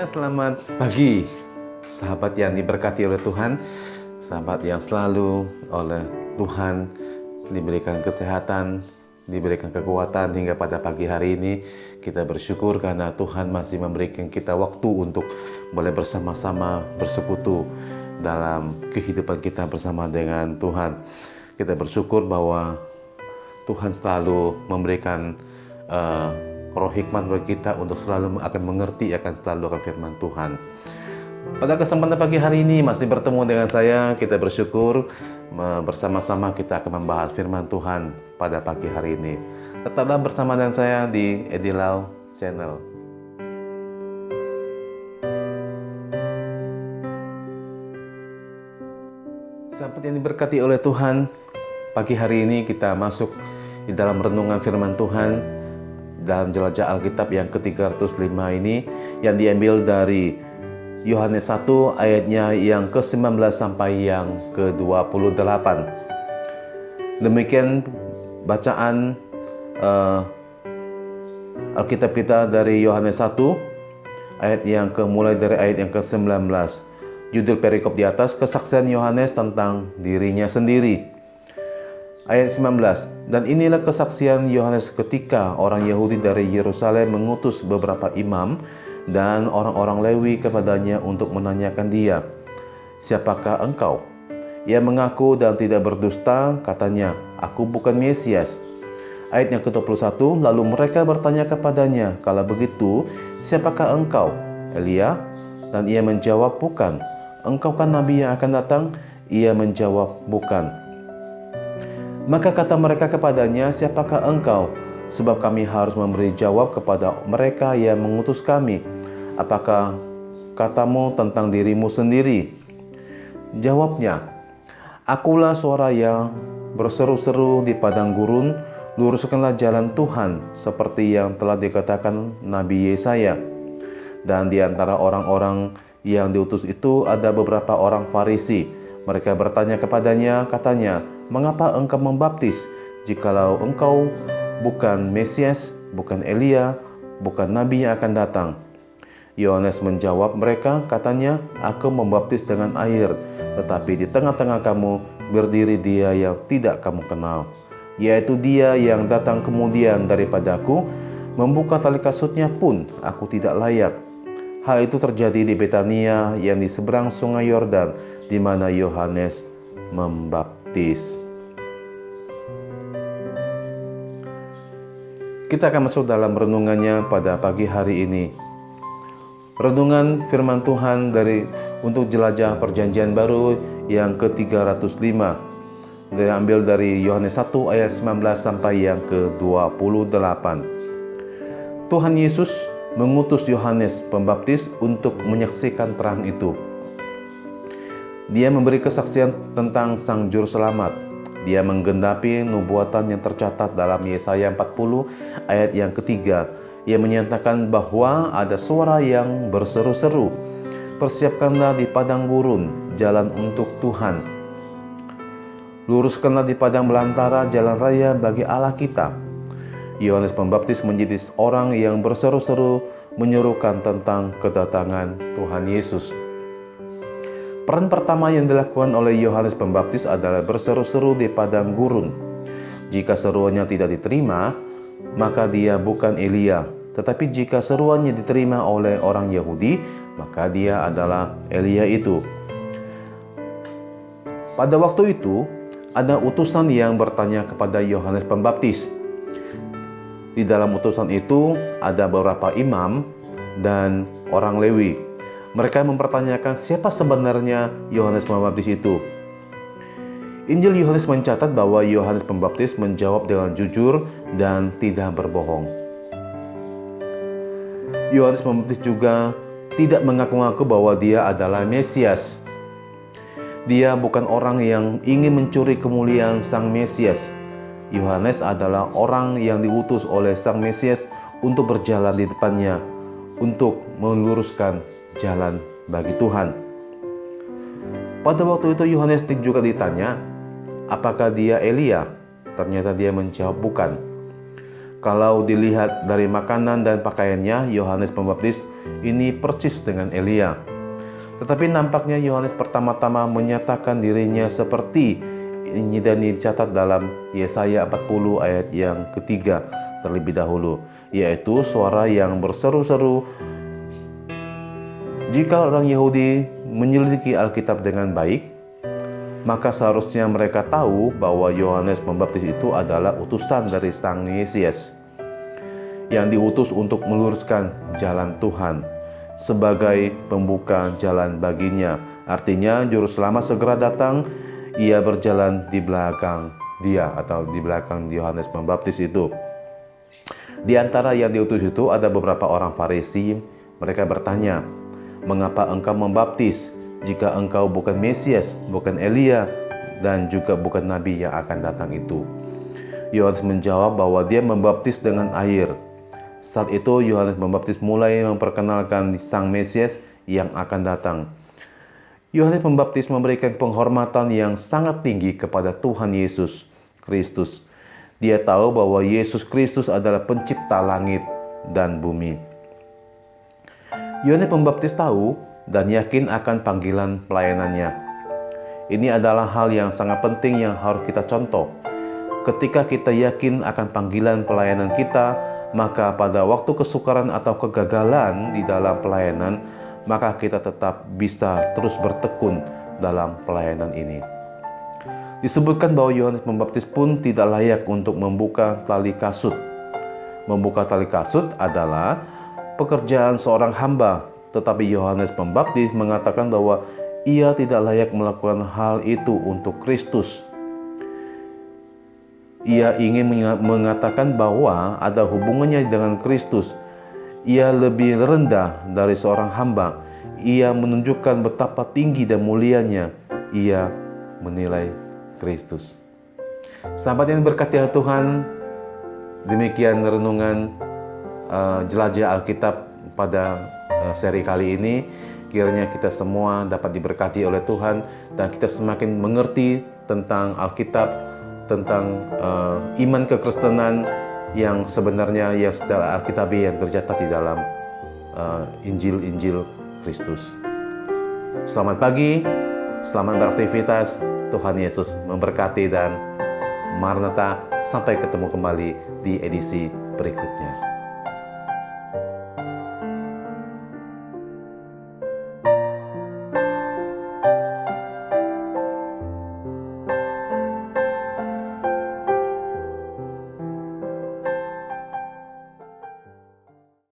Ya, selamat pagi, sahabat yang diberkati oleh Tuhan, sahabat yang selalu oleh Tuhan diberikan kesehatan, diberikan kekuatan hingga pada pagi hari ini. Kita bersyukur karena Tuhan masih memberikan kita waktu untuk boleh bersama-sama bersekutu dalam kehidupan kita bersama dengan Tuhan. Kita bersyukur bahwa Tuhan selalu memberikan roh hikmat bagi kita untuk selalu akan mengerti akan firman Tuhan. Pada kesempatan pagi hari ini masih bertemu dengan saya. Kita bersyukur bersama-sama kita akan membahas firman Tuhan pada pagi hari ini. Tetaplah bersama dengan saya di Edilau Channel. Sahabat yang diberkati oleh Tuhan, pagi hari ini kita masuk di dalam renungan firman Tuhan dalam jelajah Alkitab yang ke-305 ini, yang diambil dari Yohanes 1 ayatnya yang ke-19 sampai yang ke-28. Demikian bacaan Alkitab kita dari Yohanes 1 ayat yang mulai dari ayat yang ke-19. Judul perikop di atas, kesaksian Yohanes tentang dirinya sendiri. Ayat 19, dan inilah kesaksian Yohanes ketika orang Yahudi dari Yerusalem mengutus beberapa imam dan orang-orang Lewi kepadanya untuk menanyakan dia, siapakah engkau? Ia mengaku dan tidak berdusta, katanya, aku bukan Mesias. Ayat yang ke-21, lalu mereka bertanya kepadanya, kalau begitu, siapakah engkau? Elia? Dan ia menjawab, bukan. Engkau kan nabi yang akan datang? Ia menjawab, bukan. Maka kata mereka kepadanya, siapakah engkau? Sebab kami harus memberi jawab kepada mereka yang mengutus kami. Apakah katamu tentang dirimu sendiri? Jawabnya, akulah suara yang berseru-seru di padang gurun, luruskanlah jalan Tuhan, seperti yang telah dikatakan Nabi Yesaya. Dan di antara orang-orang yang diutus itu ada beberapa orang Farisi. Mereka bertanya kepadanya, katanya, mengapa engkau membaptis, jikalau engkau bukan Mesias, bukan Elia, bukan Nabi yang akan datang? Yohanes menjawab mereka, katanya, aku membaptis dengan air, tetapi di tengah-tengah kamu berdiri dia yang tidak kamu kenal, yaitu dia yang datang kemudian daripadaku, membuka tali kasutnya pun aku tidak layak. Hal itu terjadi di Betania yang di seberang sungai Yordan, di mana Yohanes membaptis. Kita akan masuk dalam renungannya pada pagi hari ini. Renungan firman Tuhan untuk jelajah perjanjian baru yang ke-305. Diambil dari Yohanes 1 ayat 19 sampai yang ke-28. Tuhan Yesus mengutus Yohanes Pembaptis untuk menyaksikan terang itu. Dia memberi kesaksian tentang Sang Juru Selamat. Dia menggenapi nubuatan yang tercatat dalam Yesaya 40 ayat yang ketiga. Ia menyatakan bahwa ada suara yang berseru-seru, persiapkanlah di padang gurun jalan untuk Tuhan. Luruskanlah di padang belantara jalan raya bagi Allah kita. Yohanes Pembaptis menjadi orang yang berseru-seru menyerukan tentang kedatangan Tuhan Yesus. Peran pertama yang dilakukan oleh Yohanes Pembaptis adalah berseru-seru di padang gurun. Jika seruannya tidak diterima, maka dia bukan Elia. Tetapi jika seruannya diterima oleh orang Yahudi, maka dia adalah Elia itu. Pada waktu itu, ada utusan yang bertanya kepada Yohanes Pembaptis. Di dalam utusan itu ada beberapa imam dan orang Lewi. Mereka mempertanyakan siapa sebenarnya Yohanes Pembaptis itu. Injil Yohanes mencatat bahwa Yohanes Pembaptis menjawab dengan jujur dan tidak berbohong. Yohanes Pembaptis juga tidak mengaku-ngaku bahwa dia adalah Mesias. Dia bukan orang yang ingin mencuri kemuliaan Sang Mesias. Yohanes adalah orang yang diutus oleh Sang Mesias untuk berjalan di depannya, untuk meluruskan jalan bagi Tuhan. Pada waktu itu Yohanes juga ditanya, apakah dia Elia? Ternyata dia menjawab bukan. Kalau dilihat dari makanan dan pakaiannya, Yohanes Pembaptis ini persis dengan Elia. Tetapi nampaknya Yohanes pertama-tama menyatakan dirinya seperti ini, dan dicatat dalam Yesaya 40 ayat yang ketiga terlebih dahulu, yaitu suara yang berseru-seru. Jika orang Yahudi menyelidiki Alkitab dengan baik, maka seharusnya mereka tahu bahwa Yohanes Pembaptis itu adalah utusan dari Sang Mesias yang diutus untuk meluruskan jalan Tuhan sebagai pembuka jalan baginya. Artinya juru selamat segera datang, ia berjalan di belakang dia atau di belakang Yohanes Pembaptis itu. Di antara yang diutus itu ada beberapa orang Farisi. Mereka bertanya, "Mengapa engkau membaptis jika engkau bukan Mesias, bukan Elia, dan juga bukan Nabi yang akan datang itu?" Yohanes menjawab bahwa dia membaptis dengan air. Saat itu Yohanes Pembaptis mulai memperkenalkan Sang Mesias yang akan datang. Yohanes Pembaptis memberikan penghormatan yang sangat tinggi kepada Tuhan Yesus Kristus. Dia tahu bahwa Yesus Kristus adalah pencipta langit dan bumi. Yohanes Pembaptis tahu dan yakin akan panggilan pelayanannya. Ini adalah hal yang sangat penting yang harus kita contoh. Ketika kita yakin akan panggilan pelayanan kita, maka pada waktu kesukaran atau kegagalan di dalam pelayanan, maka kita tetap bisa terus bertekun dalam pelayanan ini. Disebutkan bahwa Yohanes Pembaptis pun tidak layak untuk membuka tali kasut. Membuka tali kasut adalah pekerjaan seorang hamba, tetapi Yohanes Pembaptis mengatakan bahwa ia tidak layak melakukan hal itu untuk Kristus. Ia ingin mengatakan bahwa ada hubungannya dengan Kristus. Ia lebih rendah dari seorang hamba. Ia menunjukkan betapa tinggi dan mulianya ia menilai Kristus. Sahabat yang diberkati Tuhan, demikian renungan jelajah Alkitab pada seri kali ini. Kiranya kita semua dapat diberkati oleh Tuhan dan kita semakin mengerti tentang Alkitab, tentang iman kekristenan yang sebenarnya ya secara alkitabiah yang tercatat di dalam Injil Kristus. Selamat pagi, selamat beraktivitas. Tuhan Yesus memberkati dan Maranatha, sampai ketemu kembali di edisi berikutnya.